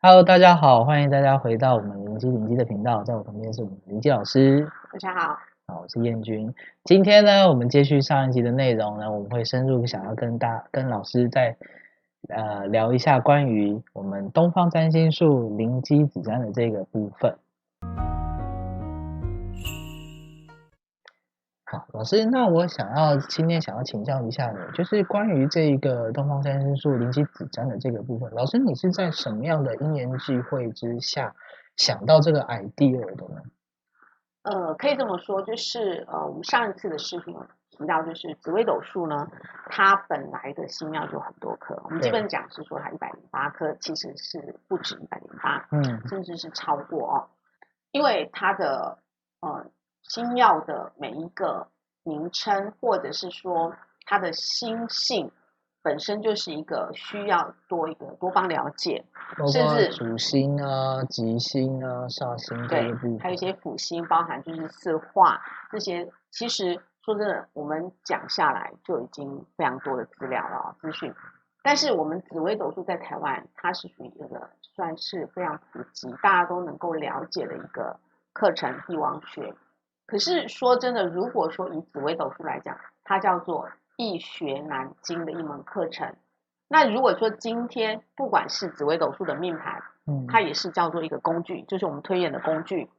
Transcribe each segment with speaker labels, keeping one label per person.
Speaker 1: Hello，大家好，欢迎大家回到我们灵机的频道，在我旁边是我们的灵机老师。
Speaker 2: 大家好。
Speaker 1: 好，我是燕君。今天呢，我们接续上一集的内容呢，我们会深入想要跟老师再聊一下关于我们东方占星术灵机子占的这个部分。好，老师，那我今天想要请教一下你，就是关于这个东方占星术灵机子占的这个部分，老师你是在什么样的因缘际会之下想到这个 idea 的呢？
Speaker 2: 可以这么说，就是我们上一次的视频有提到，就是紫微斗数呢，它本来的星耀就很多颗，我们基本讲是说它108颗，其实是不止108，甚至是超过哦，因为它的星耀的每一个名称，或者是说它的星性本身就是一个需要多方了解，甚至
Speaker 1: 主星啊、吉星啊、煞星这个部分，
Speaker 2: 还有一些辅星，包含就是四化这些。其实说真的，我们讲下来就已经非常多的资料了资讯。但是我们紫微斗数在台湾，它是属于一个算是非常普及，大家都能够了解的一个课程——帝王学。可是说真的，如果说以紫微斗数来讲，它叫做易学难精的一门课程。那如果说今天不管是紫微斗数的命盘，它也是叫做一个工具，就是我们推演的工具。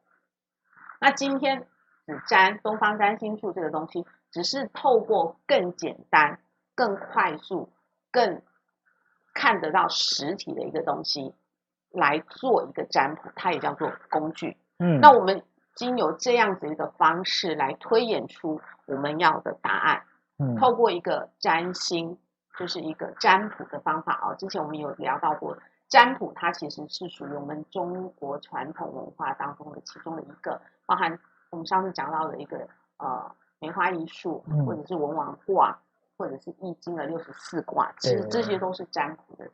Speaker 2: 那今天紫占东方占星术这个东西，只是透过更简单、更快速、更看得到实体的一个东西来做一个占卜，它也叫做工具。那我们经由这样子一个方式来推演出我们要的答案。透过一个占星，就是一个占卜的方法哦。之前我们有聊到过，占卜它其实是属于我们中国传统文化当中的其中的一个，包含我们上次讲到的一个梅花易数，或者是文王卦，或者是易经的64卦，其实这些都是占卜的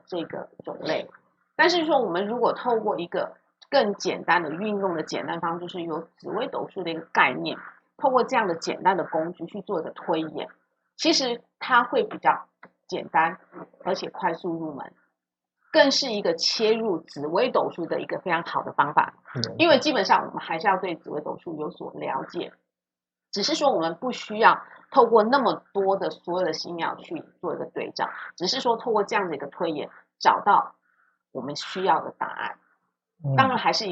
Speaker 2: 这个种类。但是说我们如果透过一个更简单的运用的简单方式，就是有紫微斗数的一个概念，透过这样的简单的工具去做一个推演，其实它会比较简单，而且快速入门，更是一个切入紫微斗数的一个非常好的方法。因为基本上我们还是要对紫微斗数有所了解，只是说我们不需要透过那么多的所有的星耀去做一个对照，只是说透过这样的一个推演，找到我们需要的答案。当然还是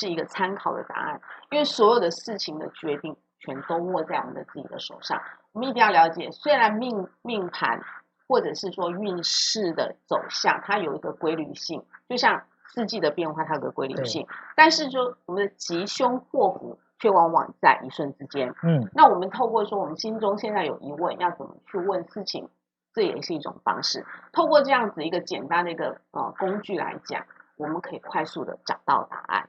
Speaker 2: 一个参考的答案，因为所有的事情的决定全都握在我们的自己的手上。我们一定要了解，虽然命盘或者是说运势的走向，它有一个规律性，就像四季的变化，它有个规律性，但是说我们的吉凶祸福却往往在一瞬之间。那我们透过说我们心中现在有疑问，要怎么去问事情，这也是一种方式。透过这样子一个简单的一个工具来讲，我们可以快速的找到答案，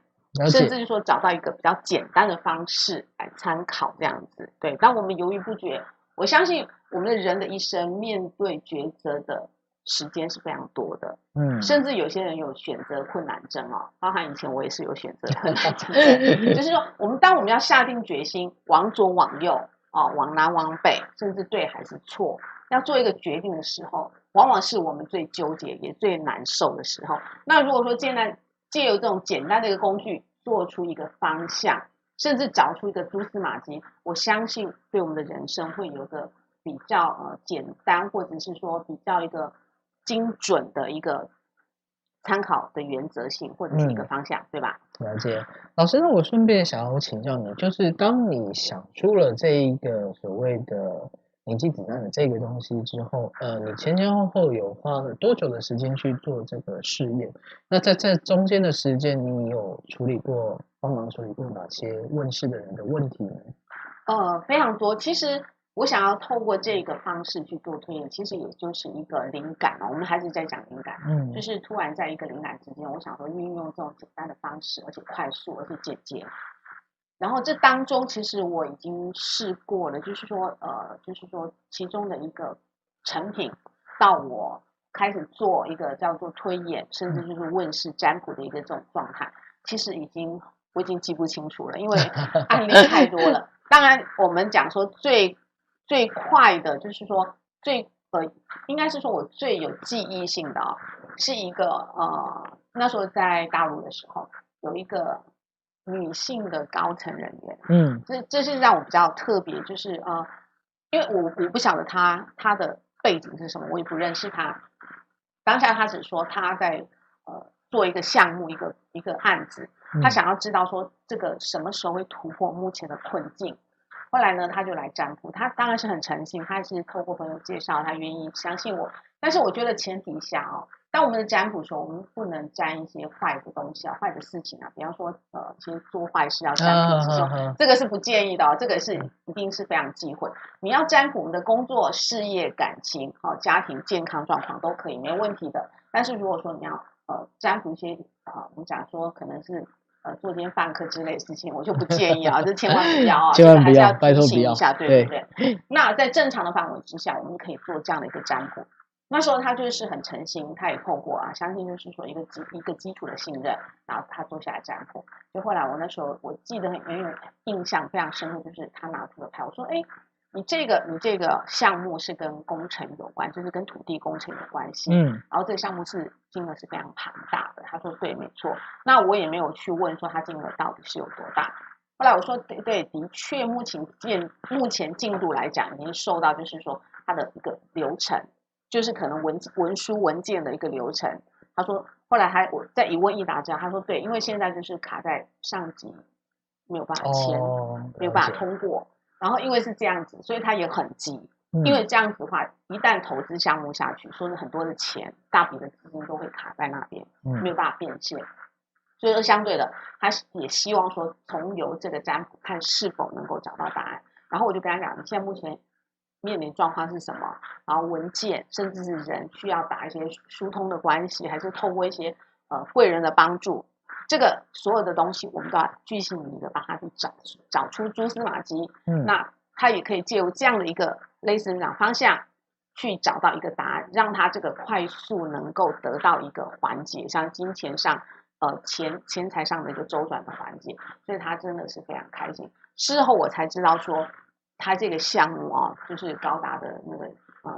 Speaker 2: 甚至是说找到一个比较简单的方式来参考这样子。对，当我们犹豫不决，我相信我们的人的一生面对抉择的时间是非常多的，甚至有些人有选择困难症哦，包含以前我也是有选择困难症的，就是说当我们要下定决心往左往右往南往北，甚至对还是错，要做一个决定的时候，往往是我们最纠结也最难受的时候。那如果说借由这种简单的一个工具，做出一个方向，甚至找出一个蛛丝马迹，我相信对我们的人生会有一个比较简单，或者是说比较一个精准的一个参考的原则性，或者是一个方向，对吧？
Speaker 1: 了解，老师，那我顺便想要请教你，就是当你想出了这一个所谓的灵机子弹的这个东西之后，你前前后后有花了多久的时间去做这个试验？那在这中间的时间，你有帮忙处理过哪些问世的人的问题呢？
Speaker 2: 非常多。其实我想要透过这个方式去做推演，其实也就是一个灵感我们还是在讲灵感，就是突然在一个灵感之间，我想说运用这种简单的方式，而且快速，而且简洁。然后这当中其实我已经试过了，就是说其中的一个成品，到我开始做一个叫做推演，甚至就是问世占卜的一个这种状态，其实我已经记不清楚了，因为案例太多了。当然，我们讲说最快的，就是说应该是说我最有记忆性的是一个那时候在大陆的时候，有一个女性的高层人员，这是让我比较特别，就是因为我不晓得她的背景是什么，我也不认识她。当下她只说她在做一个项目，一个案子，她想要知道说这个什么时候会突破目前的困境。后来呢，他就来占卜，他当然是很诚信，他是透过朋友介绍，他愿意相信我。但是我觉得前提下当我们的占卜的时候，我们不能占一些坏的东西坏的事情比方说其实做坏事要占卜之说，这个是不建议的这个是一定是非常忌讳。你要占卜我们的工作、事业、感情、家庭、健康状况都可以，没有问题的。但是如果说你要占卜一些我们讲说可能是作奸犯科之类的事情，我就不建议这千万不要
Speaker 1: 千万不要，
Speaker 2: 这个还是要提醒一下，对不对？那在正常的范围之下，我们可以做这样的一个占卜。那时候他就是很诚心，他也透过相信就是说一个基础的信任，然后他坐下来占卜。就后来我那时候我记得很有印象非常深刻，就是他拿出了牌，我说你这个项目是跟工程有关，就是跟土地工程有关系。然后这个项目是金额是非常庞大的。他说对，没错。那我也没有去问说他金额到底是有多大。后来我说对，的确目前进度来讲，已经受到就是说他的一个流程，就是可能文书文件的一个流程。他说后来我再一问一答之后，他说对，因为现在就是卡在上级没有办法签，没有办法通过。然后因为是这样子，所以他也很急，因为这样子的话，一旦投资项目下去，说是很多的钱，大笔的资金都会卡在那边，没有办法变现。所以说相对的，他也希望说从由这个占卜看是否能够找到答案。然后我就跟他讲，你现在目前面临状况是什么？然后文件甚至是人需要打一些疏通的关系，还是透过一些贵人的帮助？这个所有的东西，我们都要巨细靡的把它去找出蛛丝马迹。那他也可以借由这样的一个类似讲方向，去找到一个答案，让他这个快速能够得到一个缓解，像金钱上钱财上的一个周转的环节。所以他真的是非常开心。事后我才知道说，他这个项目就是高达的那个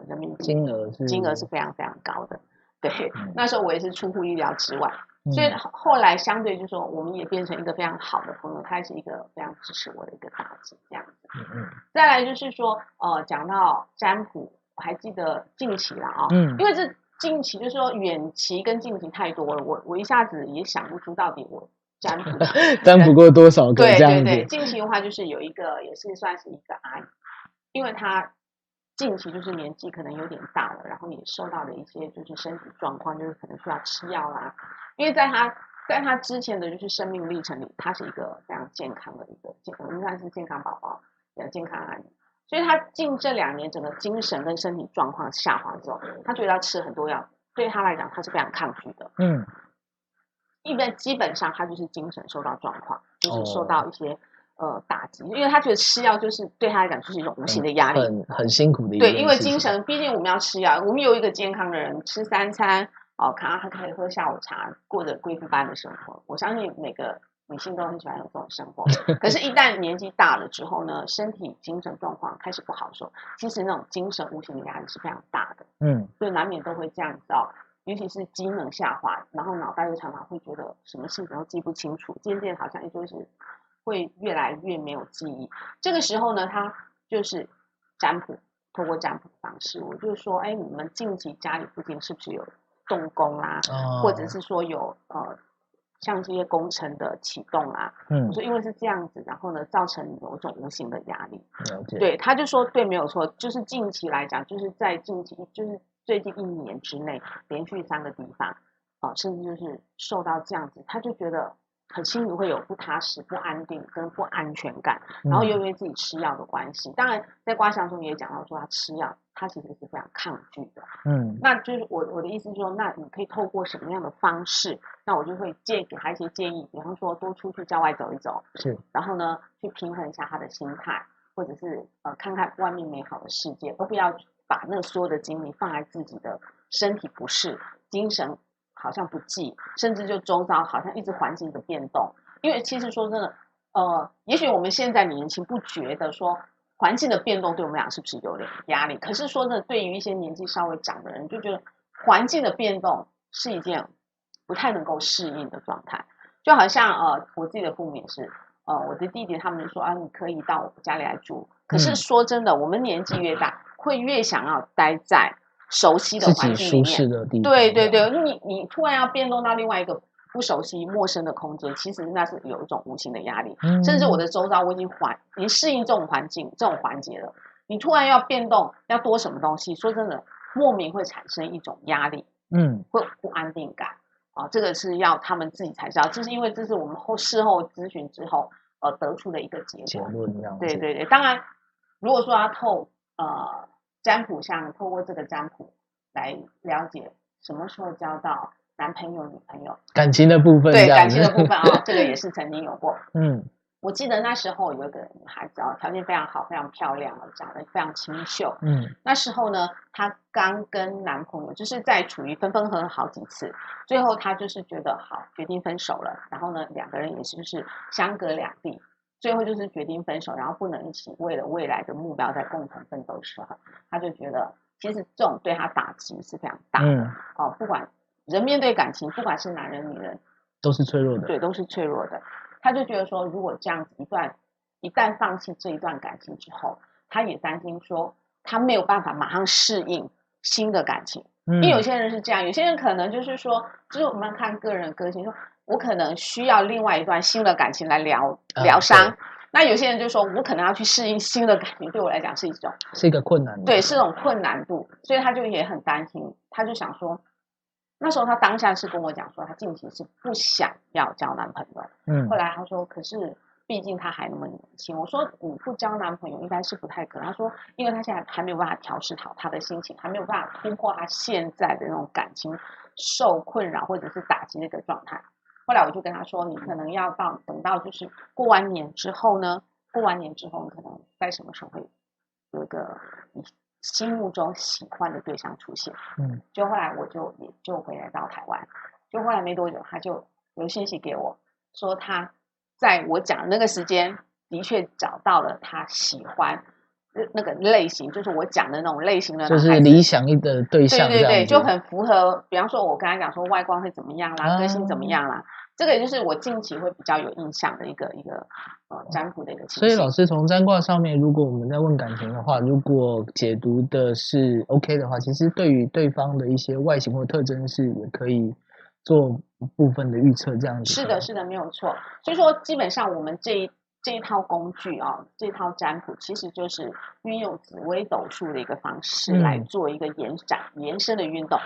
Speaker 2: 人民币金额是非常非常高的。对，那时候我也是出乎意料之外。所以后来相对就是说，我们也变成一个非常好的朋友，他也是一个非常支持我的一个大姐这样子。再来就是说，讲到占卜，我还记得近期啦因为这近期就是说远期跟近期太多了，我一下子也想不出到底我占卜
Speaker 1: 过多少个这样子。
Speaker 2: 对，近期的话就是有一个也是算是一个阿姨，因为她近期就是年纪可能有点大了，然后也受到了一些就是身体状况，就是可能需要吃药啦。因为在他之前的就是生命历程里，他是一个非常健康的一个应该是健康宝宝，健康阿姨。所以他近这2年整个精神跟身体状况下滑之后，他觉得要吃很多药，对他来讲他是非常抗拒的。基本上他就是精神受到状况，就是受到一些打击，因为他觉得吃药就是对他来讲就是一种无形的压力，
Speaker 1: 很辛苦的一件事情。
Speaker 2: 对，因为精神，毕竟我们要吃药，我们有一个健康的人吃3餐可能还可以喝下午茶，过着贵妇般的生活。我相信每个女性都很喜欢有这种生活。可是，一旦年纪大了之后呢，身体精神状况开始不好的时候，其实那种精神无形的压力是非常大的。所以难免都会这样子尤其是机能下滑，然后脑袋又常常会觉得什么事情都记不清楚，渐渐好像就是会越来越没有记忆。这个时候呢，他就是占卜，透过占卜的方式，我就说，你们近期家里附近是不是有动工啦，或者是说有像这些工程的启动啦，我说因为是这样子，然后呢造成有一种无形的压力。对，他就说对，没有错，就是近期来讲，就是在近期，就是最近1年之内，连续3个地方甚至就是受到这样子，他就觉得很心里会有不踏实、不安定跟不安全感，然后又因为自己吃药的关系，当然在卦象中也讲到说他吃药，他其实是非常抗拒的。那就是我的意思就是说，那你可以透过什么样的方式？那我就会给他一些建议，比方说多出去郊外走一走，然后呢去平衡一下他的心态，或者是看看外面美好的世界，而不要把那所有的精力放在自己的身体不适、精神好像不济，甚至就周遭好像一直环境的变动。因为其实说真的，也许我们现在年轻不觉得说环境的变动对我们俩是不是有点压力，可是说真的，对于一些年纪稍微长的人，就觉得环境的变动是一件不太能够适应的状态。就好像我自己的父母也是，我的弟弟他们说啊，你可以到我家里来住。可是说真的，我们年纪越大，会越想要待在熟悉的环境里面，
Speaker 1: 自己舒适的地方。
Speaker 2: 对对对，你突然要变动到另外一个不熟悉、陌生的空间，其实那是有一种无形的压力。甚至我的周遭，我已经适应这种环境、这种环节了。你突然要变动，要多什么东西？说真的，莫名会产生一种压力，会不安定感。这个是要他们自己才知道，就是因为这是我们事后咨询之后得出的一个结
Speaker 1: 论这样子。
Speaker 2: 对对对，当然，如果说要占卜，像透过这个占卜来了解什么时候交到男朋友、女朋友，
Speaker 1: 感情的部分，
Speaker 2: 对感情的部分这个也是曾经有过。我记得那时候有一个女孩子条件非常好，非常漂亮，长得非常清秀。那时候呢，她刚跟男朋友就是在处于分分合合好几次，最后她就是觉得好，决定分手了。然后呢，两个人也是就是相隔两地，最后就是决定分手，然后不能一起为了未来的目标在共同奋斗的时候，她就觉得其实这种对她打击是非常大的。不管人面对感情，不管是男人女人，
Speaker 1: 都是脆弱的。
Speaker 2: 对，都是脆弱的。他就觉得说，如果这样子一旦放弃这一段感情之后，他也担心说他没有办法马上适应新的感情。因为有些人是这样，有些人可能就是说，就是我们看个人个性，说我可能需要另外一段新的感情来疗伤。那有些人就说我可能要去适应新的感情，对我来讲是一个困难，对，是一种困难度，所以他就也很担心，他就想说。那时候他当下是跟我讲说，他近期是不想要交男朋友。后来他说，可是毕竟他还那么年轻。我说你不交男朋友应该是不太可能。他说，因为他现在还没有办法调试好他的心情，还没有办法突破他现在的那种感情受困扰或者是打击的一个状态。后来我就跟他说，你可能要等到就是过完年之后呢，你可能在什么时候会有一个心目中喜欢的对象出现。就后来我也就回来到台湾，就后来没多久他就有信息给我说，他在我讲的那个时间的确找到了他喜欢那个类型，就是我讲的那种类型的，
Speaker 1: 就是理想的对象。
Speaker 2: 对对对，就很符合。比方说我跟他讲说外观会怎么样啦，个性怎么样啦，这个也就是我近期会比较有印象的一个占卜的一个情形。
Speaker 1: 所以老师从占卦上面，如果我们在问感情的话，如果解读的是 OK 的话，其实对于对方的一些外形或特征是也可以做部分的预测，这样子。
Speaker 2: 是的，是的，没有错。所以说基本上我们这一套工具这套占卜其实就是运用紫微斗数的一个方式来做一个延伸的运动，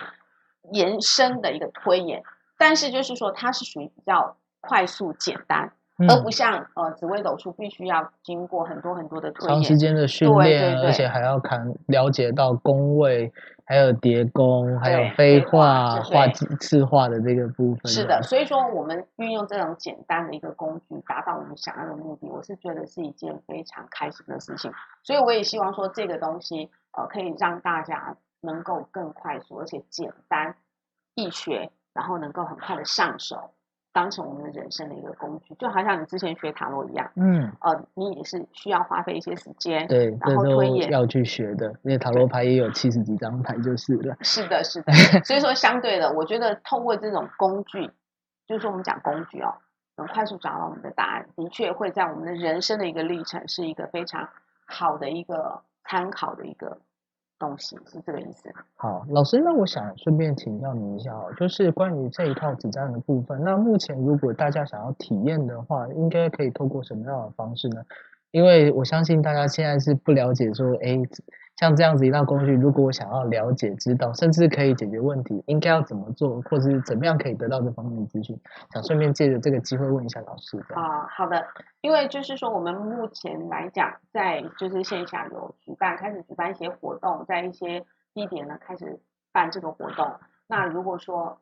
Speaker 2: 延伸的一个推演。但是就是说它是属于比较快速简单，而不像紫微斗数必须要经过很多很多的推演，
Speaker 1: 长时间的训练，而且还要了解到宫位，还有叠宫，还有飞化、次化的这个部分。
Speaker 2: 是的，所以说我们运用这种简单的一个工具，达到我们想要的目的，我是觉得是一件非常开心的事情。所以我也希望说这个东西可以让大家能够更快速，而且简单易学，然后能够很快的上手，当成我们的人生的一个工具。就好像你之前学塔罗一样，你也是需要花费一些时间，
Speaker 1: 对，
Speaker 2: 然后推演
Speaker 1: 要去学的，因为塔罗牌也有70几张牌就是了。
Speaker 2: 是的，是的。所以说相对的，我觉得透过这种工具，就是说我们讲工具能快速找到我们的答案，的确会在我们的人生的一个历程是一个非常好的一个参考的一个东西，是这个意思。
Speaker 1: 好，老师，那我想顺便请教你一下就是关于这一套子占的部分，那目前如果大家想要体验的话，应该可以透过什么样的方式呢？因为我相信大家现在是不了解说，像这样子一套工具，如果我想要了解、知道，甚至可以解决问题，应该要怎么做，或是怎么样可以得到这方面的资讯？想顺便借着这个机会问一下老师。
Speaker 2: 好的，因为就是说我们目前来讲，在就是线下有开始举办一些活动，在一些地点呢开始办这个活动。那如果说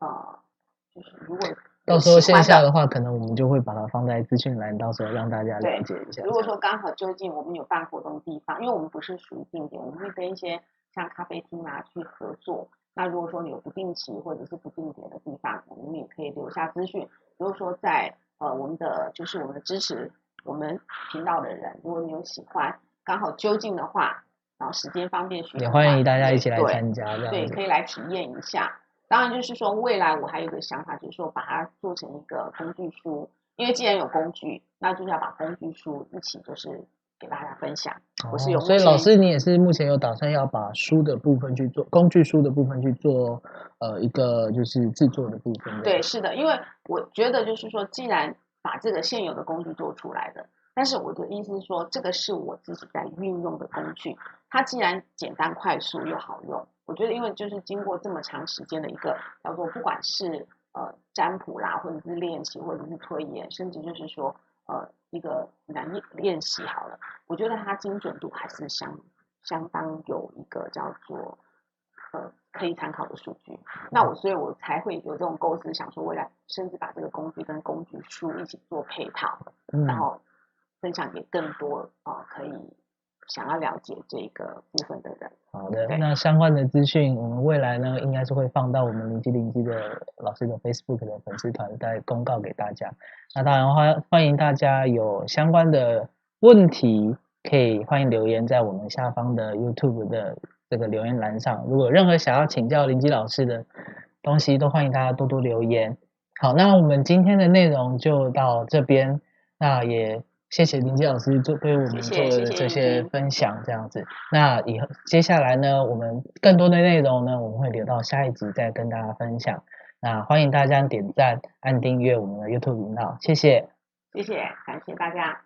Speaker 2: 就是如果
Speaker 1: 到时候线下的话，可能我们就会把它放在资讯栏，到时候让大家了解一下。
Speaker 2: 如果说刚好就近我们有办活动的地方，因为我们不是属于定点，我们会跟一些像咖啡厅去合作。那如果说你有不定期或者是不定点的地方，我们也可以留下资讯。如果说在我们的支持我们频道的人，如果你有喜欢，刚好就近的话，然后时间方便许可，
Speaker 1: 也欢迎大家一起来参加，
Speaker 2: 对，可以来体验一下。当然就是说未来我还有一个想法，就是说把它做成一个工具书，因为既然有工具，那就是要把工具书一起就是给大家分享。我是有目
Speaker 1: 所以老
Speaker 2: 前
Speaker 1: 师你也是目前有打算要把书的部分去做工具书的部分去做一个就是制作的部分这样。
Speaker 2: 对，是的，因为我觉得就是说，既然把这个现有的工具做出来的，但是我的意思是说，这个是我自己在运用的工具，它既然简单快速又好用，我觉得因为就是经过这么长时间的一个叫做不管是占卜啦，或者是练习，或者是推演，甚至就是说一个难练习好了，我觉得它精准度还是相当有一个叫做可以参考的数据。所以我才会有这种构思，想说未来甚至把这个工具跟工具书一起做配套，然后分享给更多可以想要了解这个部分的人。
Speaker 1: 好的，那相关的资讯，我们未来呢，应该是会放到我们灵机的老师的 Facebook 的粉丝团，再公告给大家。那当然欢迎大家有相关的问题，可以欢迎留言在我们下方的 YouTube 的这个留言栏上。如果有任何想要请教灵机老师的东西，都欢迎大家多多留言。好，那我们今天的内容就到这边，那也谢谢林基老师对我们做的这些分享，这样子。那接下来呢，我们更多的内容呢，我们会留到下一集再跟大家分享。那欢迎大家点赞、按订阅我们的 YouTube 频道，谢谢，
Speaker 2: 谢谢，感谢大家。